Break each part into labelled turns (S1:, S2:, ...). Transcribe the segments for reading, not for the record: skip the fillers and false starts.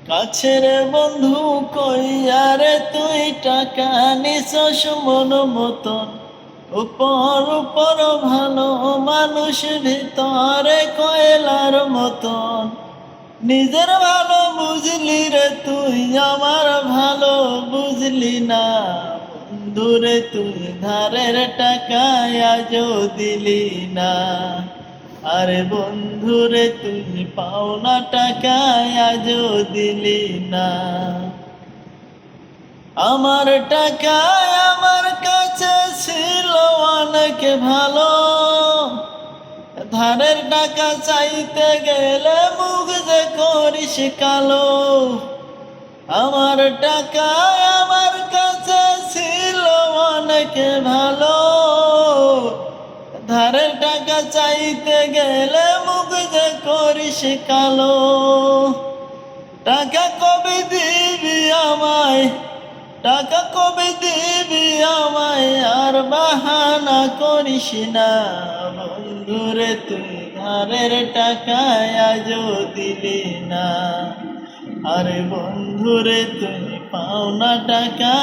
S1: কাছের বন্ধু কই আরে তুই টাকা নিছস মন মতন, উপর উপর ভালো মানুষ ভিতরে কয়লার মতন। নিজের ভালো বুঝলি রে তুই, আমার ভালো বুঝলি না। বন্ধুরে তুই ধারের টাকা আজও দিলি না। আরে বন্ধুরে তুই পাওনা টাকা আজও দিলি না। আমার টাকা আমার কাছে ছিল অনেক ভালো, ধারের টাকা চাইতে গেলে মুখ যে করিস কালো। আমার টাকা আমার কাছে ছিল অনেক ভালো, ধারের টাকা চাইতে গেলে মুখ যে করিস কালো। টাকা কবে দিবি আমায়, টাকা কবে দিবি আমায়, আর বাহানা করিস না। বন্ধুরে তুই ধারের টাকা আজও দিলি না। আরে বন্ধুরে তুই পাওনা টাকা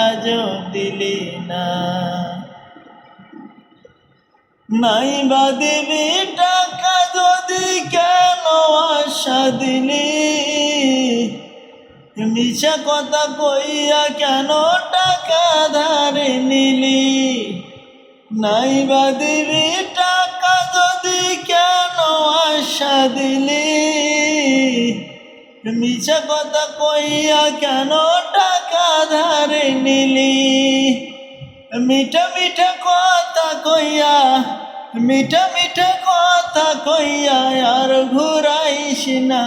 S1: আজও দিলি না। নাই বা দিবি টাকা যদি কেন আশা দিলি, মিছা কথা কইয়া কেন টাকা ধারে নিলি। নাই বা দিবি টাকা যদি কেন আশা দিলি, মিছা কথা কইয়া কেন টাকা ধারে নিলি। মিঠা মিঠা কথা কইয়া, মিঠা মিঠা কথা কইয়া আর ঘুরাইস না।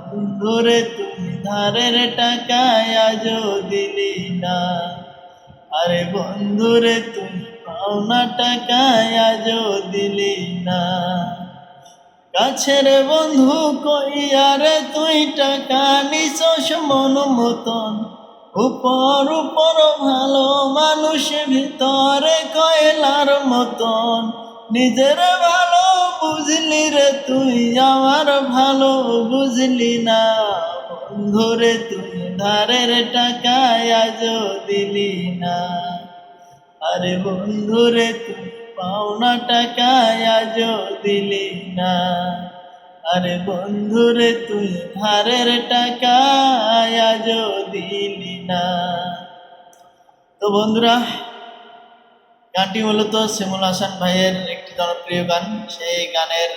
S1: বন্ধুরে তুই ধারের টাকা আজও দিলি না। আরে বন্ধুরে তুই পাওনা টাকা আজও দিলি না। কাছের বন্ধু কইয়া রে তুই টাকা নিছস মন মতন, উপর উপর ভালো মানুষ ভিতরে কয়লার মতন। নিজের ভালো বুঝলি রে তুই, আমার ভালো বুঝলি না। বন্ধুরে তুই ধারের টাকা আজও দিলি না। আরে বন্ধুরে তুই পাওনা টাকা আজও দিলি না। আরে বন্ধুরে তুই ধারের টাকা আজও দিলি না। তো বন্ধুরা, গানটি মূলত শিমুল হাসান ভাইয়ের একটি জনপ্রিয় গান। সেই গানের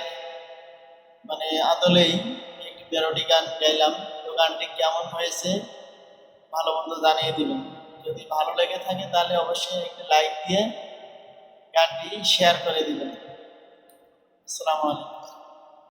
S1: আদলেই একটি প্যারোডি গান গাইলাম। তো গানটি কেমন হয়েছে ভালো মন্দ জানিয়ে দিবেন। যদি ভালো লেগে থাকে তাহলে অবশ্যই একটি লাইক দিয়ে গানটি শেয়ার করে দিবেন। আসসালামু আলাইকুম।